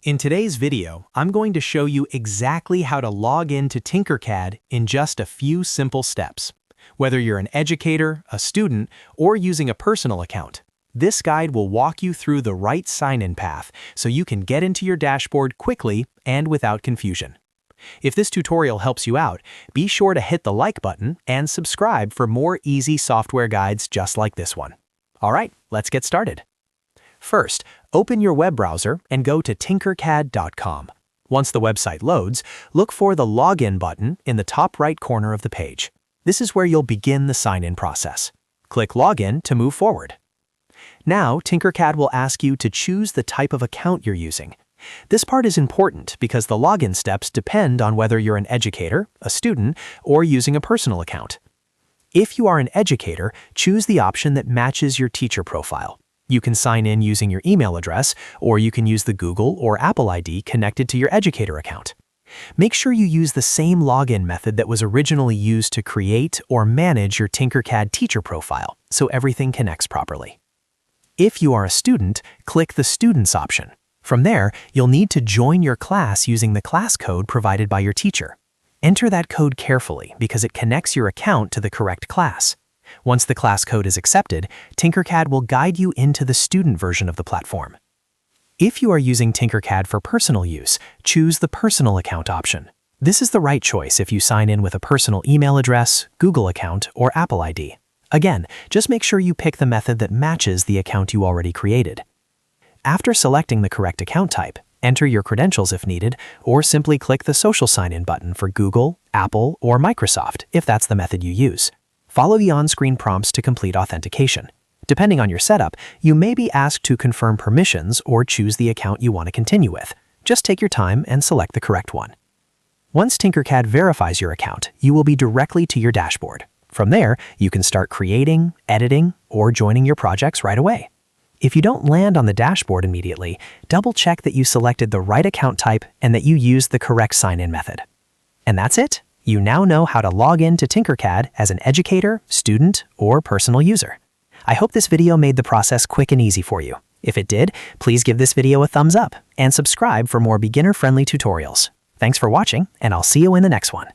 In today's video, I'm going to show you exactly how to log into Tinkercad in just a few simple steps. Whether you're an educator, a student, or using a personal account, this guide will walk you through the right sign-in path so you can get into your dashboard quickly and without confusion. If this tutorial helps you out, be sure to hit the like button and subscribe for more easy software guides just like this one. All right, let's get started. First, open your web browser and go to tinkercad.com. Once the website loads, look for the Login button in the top right corner of the page. This is where you'll begin the sign-in process. Click Login to move forward. Now, Tinkercad will ask you to choose the type of account you're using. This part is important because the login steps depend on whether you're an educator, a student, or using a personal account. If you are an educator, choose the option that matches your teacher profile. You can sign in using your email address, or you can use the Google or Apple ID connected to your educator account. Make sure you use the same login method that was originally used to create or manage your Tinkercad teacher profile, so everything connects properly. If you are a student, click the Students option. From there, you'll need to join your class using the class code provided by your teacher. Enter that code carefully because it connects your account to the correct class. Once the class code is accepted, Tinkercad will guide you into the student version of the platform. If you are using Tinkercad for personal use, choose the Personal Account option. This is the right choice if you sign in with a personal email address, Google account, or Apple ID. Again, just make sure you pick the method that matches the account you already created. After selecting the correct account type, enter your credentials if needed, or simply click the Social Sign-In button for Google, Apple, or Microsoft if that's the method you use. Follow the on-screen prompts to complete authentication. Depending on your setup, you may be asked to confirm permissions or choose the account you want to continue with. Just take your time and select the correct one. Once Tinkercad verifies your account, you will be directly to your dashboard. From there, you can start creating, editing, or joining your projects right away. If you don't land on the dashboard immediately, double-check that you selected the right account type and that you used the correct sign-in method. And that's it. You now know how to log in to Tinkercad as an educator, student, or personal user. I hope this video made the process quick and easy for you. If it did, please give this video a thumbs up and subscribe for more beginner-friendly tutorials. Thanks for watching, and I'll see you in the next one.